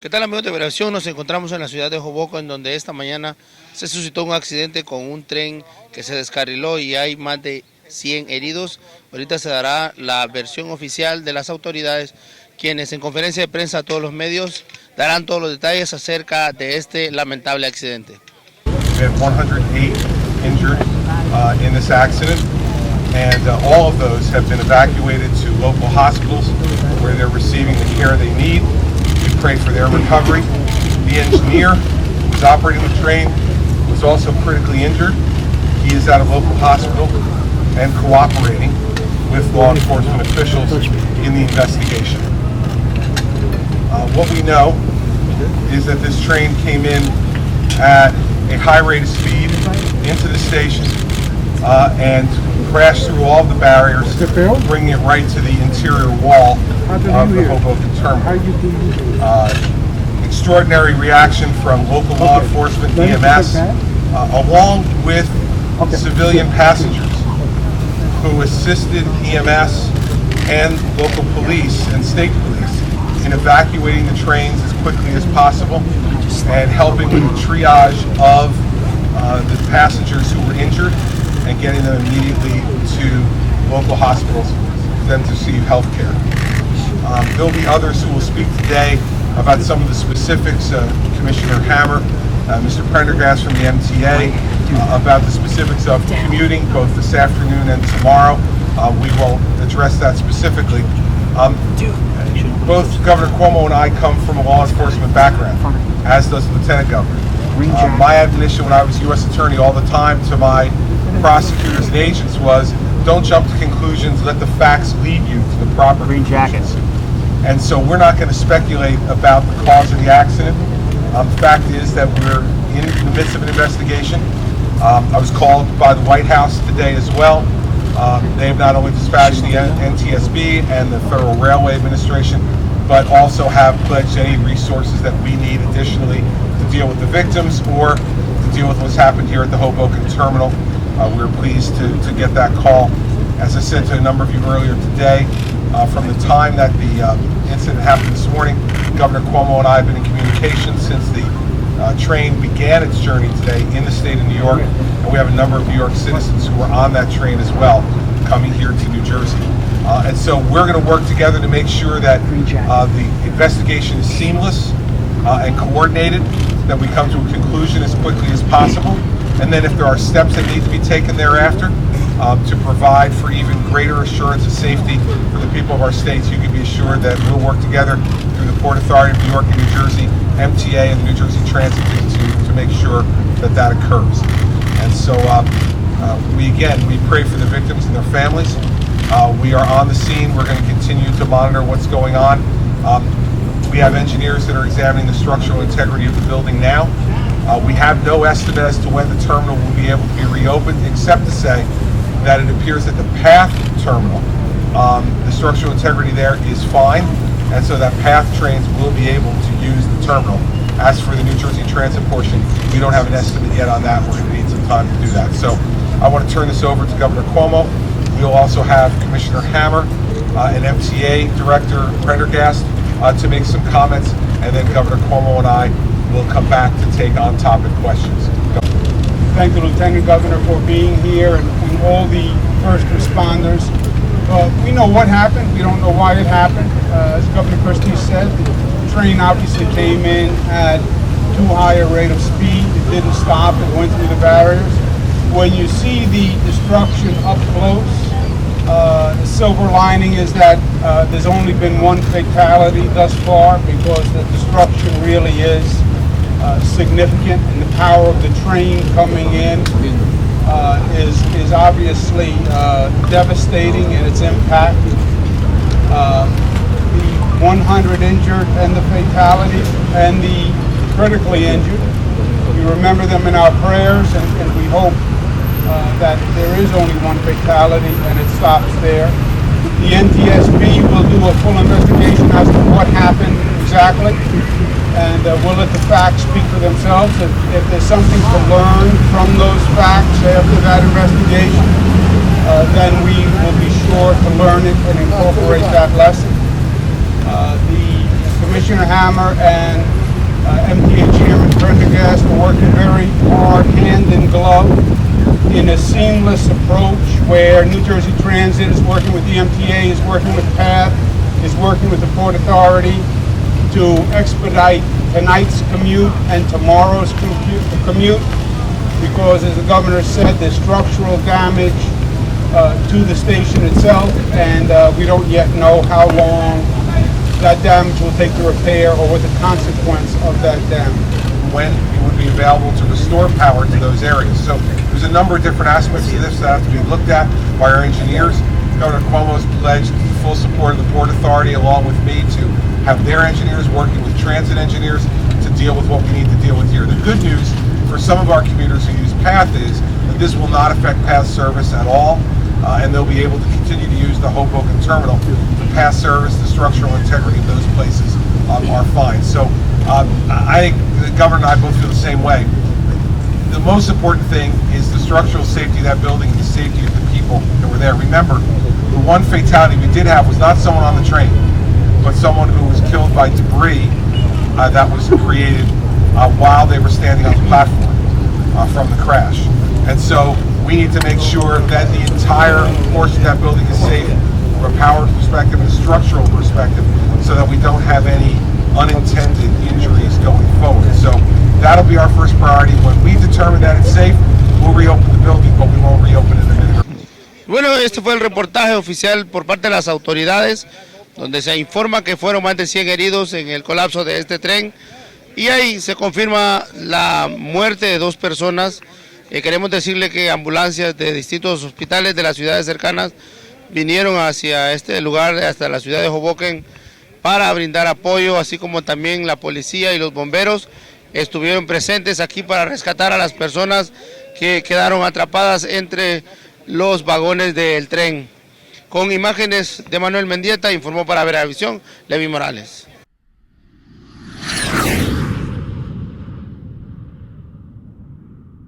¿Qué tal, amigos de Operación? Nos encontramos en la ciudad de Hoboken, en donde esta mañana se suscitó un accidente con un tren que se descarriló y hay más de 100 heridos. Ahorita se dará la versión oficial de las autoridades, quienes en conferencia de prensa a todos los medios darán todos los detalles acerca de este lamentable accidente. We had 108 injured in this accident, and all of those have been evacuated to local hospitals where they're receiving the care they need. We pray for their recovery. The engineer who was operating the train was also critically injured. He is at a local hospital and cooperating with law enforcement officials in the investigation. What we know is that this train came in at a high rate of speed into the station and crashed through all of the barriers, bringing it right to the interior wall of the Hoboken terminal. Extraordinary reaction from local law enforcement, EMS, along with civilian passengers who assisted EMS and local police and state police in evacuating the trains as quickly as possible and helping with the triage of the passengers who were injured and getting them immediately to local hospitals for them to receive health care. There'll be others who will speak today about some of the specifics. Commissioner Hammer, Mr. Prendergast from the MTA, about the specifics of commuting both this afternoon and tomorrow. We will address that specifically. Both Governor Cuomo and I come from a law enforcement background, as does the Lieutenant Governor. My admonition when I was U.S. Attorney all the time to my prosecutors and agents was, don't jump to conclusions, let the facts lead you to the proper conclusions. And so we're not going to speculate about the cause of the accident. The fact is that we're in the midst of an investigation. I was called by the White House today as well. They have not only dispatched the NTSB and the Federal Railway Administration, but also have pledged any resources that we need additionally to deal with the victims or to deal with what's happened here at the Hoboken terminal. We're pleased to get that call. As I said to a number of you earlier today, from the time that the incident happened this morning, Governor Cuomo and I have been in communication since the train began its journey today in the state of New York, and we have a number of New York citizens who are on that train as well, coming here to New Jersey. And so we're going to work together to make sure that the investigation is seamless and coordinated, that we come to a conclusion as quickly as possible, and then if there are steps that need to be taken thereafter to provide for even greater assurance of safety for the people of our states, you can be assured that we'll work together through the Port Authority of New York and New Jersey, MTA, and the New Jersey Transit to make sure that that occurs. And so we pray for the victims and their families. We are on the scene. We're going to continue to monitor what's going on. We have engineers that are examining the structural integrity of the building now. We have no estimate as to when the terminal will be able to be reopened, except to say that it appears that the PATH terminal, the structural integrity there is fine, and so that PATH trains will be able to use the terminal. As for the New Jersey Transit portion, we don't have an estimate yet on that. We're going to need some time to do that. So I want to turn this over to Governor Cuomo. We'll also have Commissioner Hammer and MTA Director Prendergast to make some comments, and then Governor Cuomo and I will come back to take on-topic questions. Thank the Lieutenant Governor for being here and all the first responders. We know what happened. We don't know why it happened. As Governor Christie said, the train obviously came in at too high a rate of speed. It didn't stop. It went through the barriers. When you see the destruction up close, the silver lining is that there's only been one fatality thus far, because the destruction really is significant, and the power of the train coming in is obviously devastating in its impact. The 100 injured and the fatality and the critically injured, we remember them in our prayers, and we hope that there is only one fatality and it stops there. The NTSB will do a full investigation as to what happened exactly, and we'll let the facts speak for themselves. If there's something to learn from those facts after that investigation, then we will be sure to learn it and incorporate that lesson. The Commissioner Hammer and MTA Chairman Prendergast are working very hard, hand in glove, in a seamless approach where New Jersey Transit is working with the MTA, is working with PATH, is working with the Port Authority to expedite tonight's commute and tomorrow's commute, because as the governor said, there's structural damage to the station itself, and we don't yet know how long that damage will take to repair or what the consequence of that damage. When it would be available to restore power to those areas. So there's a number of different aspects to this that have to be looked at by our engineers. Governor Cuomo's pledged full support of the Port Authority along with me to have their engineers working with transit engineers to deal with what we need to deal with here. The good news for some of our commuters who use PATH is that this will not affect PATH service at all, and they'll be able to continue to use the Hoboken terminal. The PATH service, the structural integrity of those places are fine. So I think the governor and I both feel the same way. The most important thing is the structural safety of that building and the safety of the people that were there. Remember, the one fatality we did have was not someone on the train, but someone who was killed by debris that was created while they were standing on the platform from the crash. And so we need to make sure that the entire portion of that building is safe from a power perspective and a structural perspective, so that we don't have any unintended injuries going forward. So that'll be our first priority. When we determine that it's safe, we'll reopen the building, but we won't reopen it in a minute. Bueno, este fue el reportaje oficial por parte de las autoridades, donde se informa que fueron más de 100 heridos en el colapso de este tren, y ahí se confirma la muerte de 2 personas. Queremos decirle que ambulancias de distintos hospitales de las ciudades cercanas vinieron hacia este lugar, hasta la ciudad de Hoboken, para brindar apoyo, así como también la policía y los bomberos estuvieron presentes aquí para rescatar a las personas que quedaron atrapadas entre los vagones del tren. Con imágenes de Manuel Mendieta, informó para Veravisión, Levi Morales.